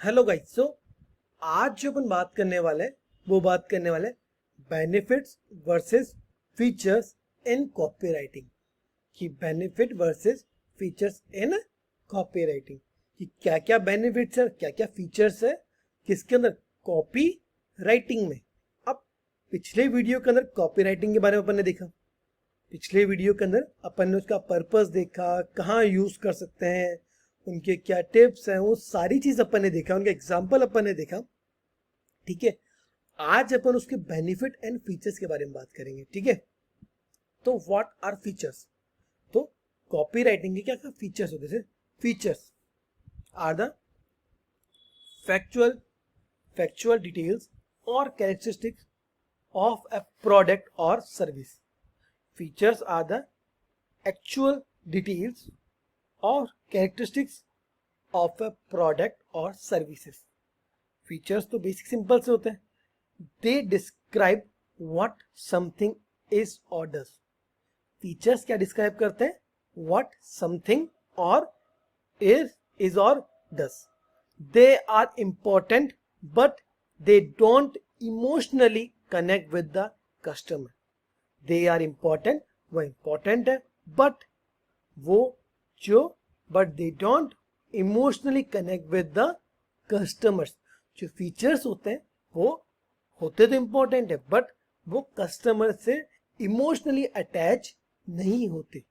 Hello guys. आज जो अपन बात करने वाले हैं वो बात करने वाले benefits versus features in copywriting. कि benefit versus features in copywriting, कि क्या क्या बेनिफिट्स है, क्या क्या फीचर्स है किसके अंदर, कॉपी राइटिंग में। अब पिछले वीडियो के अंदर कॉपी राइटिंग के बारे में अपन ने देखा। पिछले वीडियो के अंदर अपन ने उसका पर्पस देखा, कहाँ यूज कर सकते हैं, उनके क्या टिप्स हैं, वो सारी चीज अपन ने देखा, उनका एग्जाम्पल अपन ने देखा। ठीक है, आज अपन उसके बेनिफिट एंड फीचर्स के बारे में बात करेंगे। ठीक है, तो व्हाट आर फीचर्स। तो कॉपी राइटिंग के क्या क्या फीचर्स होते हैं। Features are the factual details और कैरेक्टरिस्टिक्स ऑफ अ प्रोडक्ट और service. Features are the actual details or characteristics of a product or services. Features तो बेसिक सिंपल से होते हैं। They describe what something is और does. Features क्या describe करते हैं, व्हाट समथिंग और इज और does. They are important but they don't emotionally connect with the customer. They are important, वो इंपॉर्टेंट है, but they don't emotionally connect with the customers. जो features होते हैं वो होते तो इंपॉर्टेंट है, बट वो कस्टमर से इमोशनली अटैच नहीं होते।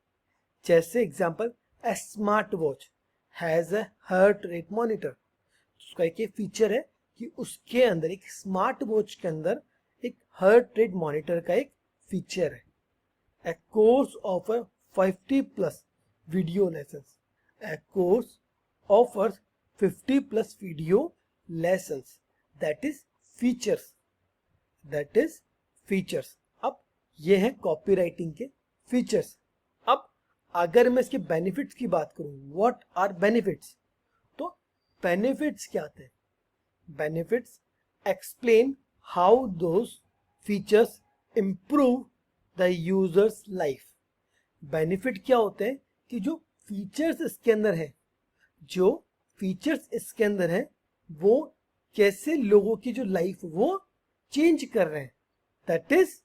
जैसे example, A smart watch has a heart rate monitor. उसका एक फीचर है कि उसके अंदर, एक स्मार्ट वॉच के अंदर एक हार्ट रेट मॉनिटर का एक फीचर है। A course offers 50 plus video lessons. A course offers 50 plus video lessons. That is features. That is features. अब ये है कॉपीराइटिंग के फीचर्स। अब अगर मैं इसके बेनिफिट्स की बात करूं, व्हाट आर बेनिफिट्स, तो बेनिफिट्स क्या आते हैं। Benefits explain how those features improve the users life. Benefit क्या होते हैं कि जो फीचर्स इसके अंदर है, जो फीचर्स इसके अंदर है वो कैसे लोगों की जो लाइफ वो चेंज कर रहे हैं, दैट इज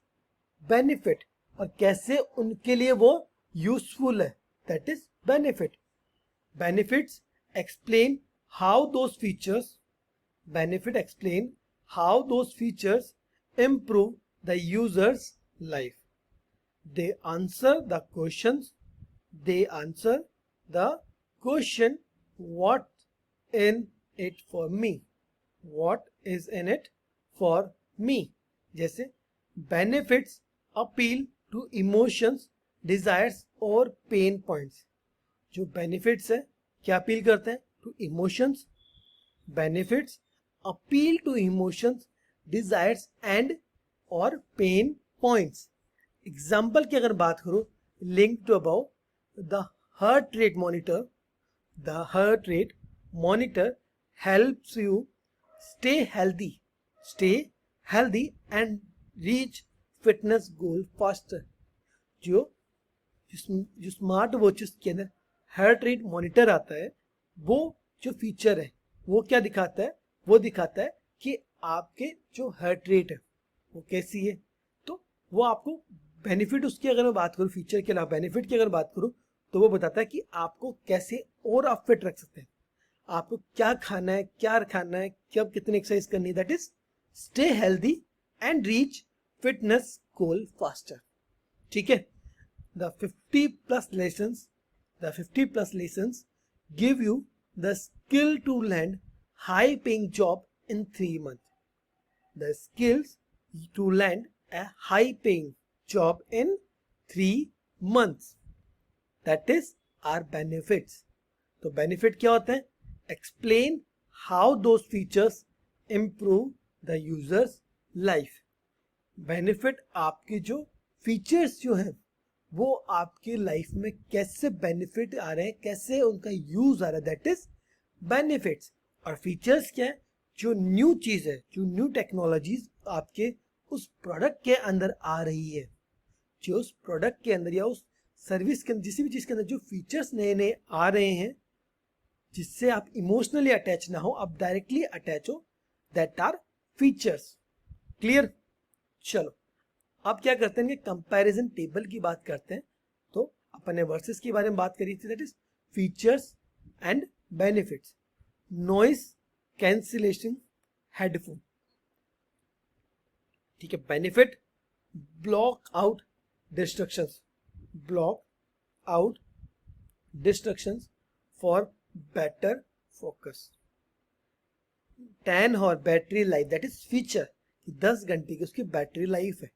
बेनिफिट। और कैसे उनके लिए वो यूजफुल है, that is benefit. Benefits explain how those features benefit explain how those features improve the user's life. They answer the questions. They answer the question, what in it for me? What is in it for me? जैसे benefits appeal to emotions, desires और pain points. जो benefits है क्या appeal करते हैं, to emotions. Benefits appeal to emotions, desires and और pain points. Example की अगर बात करो, link to about, the heart rate monitor, the heart rate monitor helps you stay healthy and reach fitness goal faster. जो जो smart watches के अंदर heart rate monitor आता है, वो जो फीचर है वो क्या दिखाता है, वो दिखाता है कि आपके जो हार्ट रेट है वो कैसी है। तो वो आपको बेनिफिट, उसकी अगर मैं बात करूँ फीचर के अलावा बेनिफिट की अगर बात करूँ, तो वो बताता है कि आपको कैसे और आप फिट रख सकते हैं, आपको क्या खाना है, क्या खाना है, कब कितनी एक्सरसाइज करनी है, that is stay healthy and reach fitness goal faster. ठीक है, the 50 plus lessons, the 50 plus lessons give you the skill to land high paying job in 3 months. The skills to land a high paying job in 3 months. That is our benefits. तो benefit क्या होते हैं, explain how those features improve the user's life. benefit आपके जो features जो हैं वो आपकी लाइफ में कैसे बेनिफिट आ रहे हैं, कैसे उनका यूज आ रहा है, दैट इज बेनिफिट्स। और फीचर्स क्या है, जो न्यू चीज है, जो न्यू टेक्नोलॉजीज आपके उस प्रोडक्ट के अंदर आ रही है, जो उस प्रोडक्ट के अंदर या उस सर्विस के अंदर, किसी भी चीज के अंदर जो फीचर्स नए नए आ रहे हैं, जिससे आप इमोशनली अटैच ना हो, आप डायरेक्टली अटैच हो, दैट आर फीचर्स। क्लियर? चलो अब क्या करते हैं कि कंपैरिजन टेबल की बात करते हैं। तो अपन ने वर्सेस के बारे में बात करी थी, that is features and benefits. Noise cancellation headphone, ठीक है। Benefit, block out destructions, block out destructions for better focus. 10 और battery life, that is feature, 10 घंटे की उसकी बैटरी लाइफ है।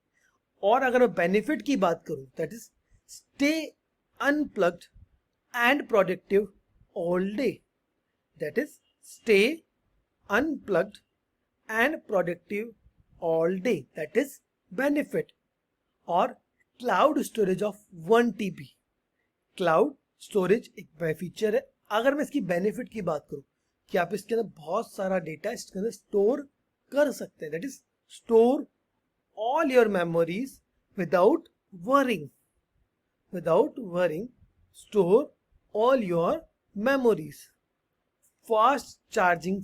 और अगर मैं बेनिफिट की बात करूं, that is stay unplugged and productive all day, that is stay unplugged and productive all day, that is benefit. और cloud storage of 1 TB, cloud storage एक फीचर है। अगर मैं इसकी बेनिफिट की बात करूं कि आप इसके अंदर बहुत सारा डेटा इसके अंदर स्टोर कर सकते हैं, that is store all your memories without worrying, store all your memories। fast charging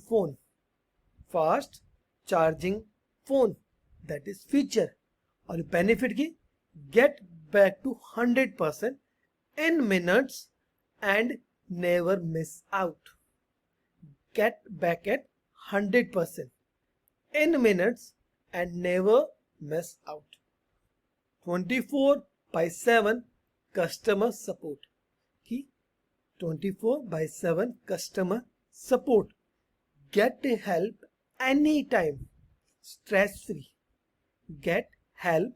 phone, that is feature। और benefit की get back to 100% in minutes and never miss out, get back at 100% in minutes and never miss out। 24/7 customer support, कि 24/7 customer support, get help anytime stress free, get help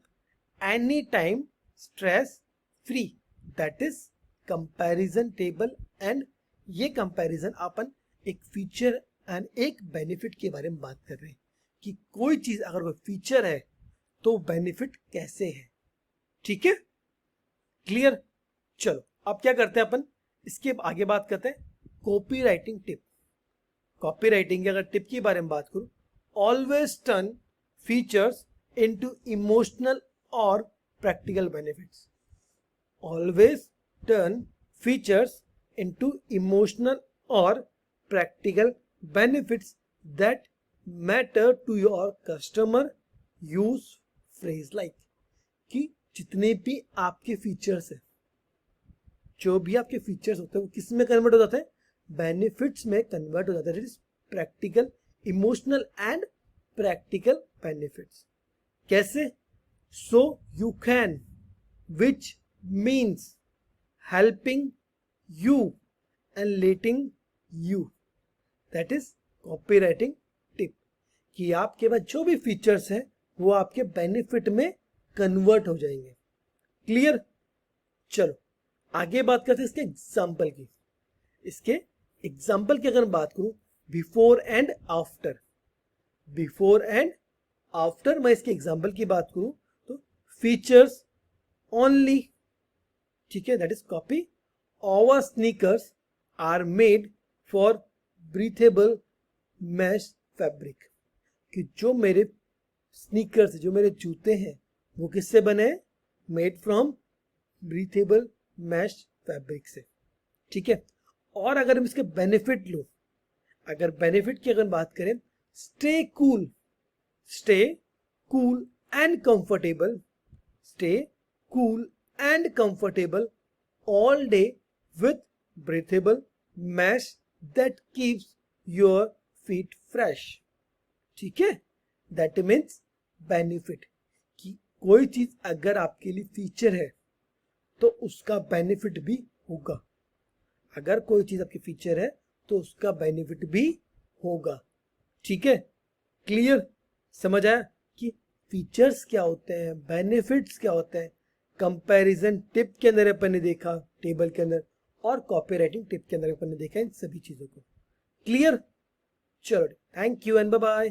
anytime stress free, that is comparison table। and ये comparison अपन एक feature and एक benefit के बारे में बात कर रहे हैं कि कोई चीज अगर कोई फीचर है तो बेनिफिट कैसे है, ठीक है। क्लियर? चलो अब क्या करते हैं अपन, इसके आगे बात करते हैं copy writing tip. Copy writing की अगर टिप की बारे में बात करूं, always turn features into emotional और practical benefits, always turn features into emotional और practical benefits that matter to your customer. Use phrase like, कि जितने भी आपके फीचर्स हैं, जो भी आपके फीचर्स होते हैं वो किस में कन्वर्ट हो जाते हैं, बेनिफिट्स में कन्वर्ट हो जाते हैं। Practical, emotional and practical benefits. कैसे? So you can, which means helping you and letting you, that is copy writing tip, कि आपके पास जो भी फीचर्स हैं वो आपके बेनिफिट में कन्वर्ट हो जाएंगे। क्लियर? चलो आगे बात करते हैं इसके एग्जाम्पल की। इसके एग्जाम्पल की अगर बात करूं, before and after, before and after मैं इसके एग्जाम्पल की बात करूं तो फीचर्स ओनली, ठीक है, that is copy. Our sneakers are made for breathable mesh fabric, कि जो मेरे स्नीकर्स, जो मेरे जूते हैं वो किससे बने हैं, made from breathable mesh fabric से, ठीक है। और अगर हम इसके बेनिफिट लो, अगर बेनिफिट की अगर बात करें, stay cool and comfortable, stay cool and comfortable all day with breathable mesh that keeps your feet fresh, ठीक है। दैट मीन्स बेनिफिट, कि कोई चीज अगर आपके लिए फीचर है तो उसका बेनिफिट भी होगा। अगर कोई चीज आपकी फीचर है तो उसका बेनिफिट भी होगा, ठीक है। क्लियर? समझ आया कि फीचर्स क्या होते हैं, बेनिफिट्स क्या होते हैं। कंपैरिजन टिप के अंदर अपन ने देखा टेबल के अंदर, और कॉपीराइटिंग टिप के अंदर अपन ने देखा इन सभी चीजों को। क्लियर? चलो thank you and bye bye.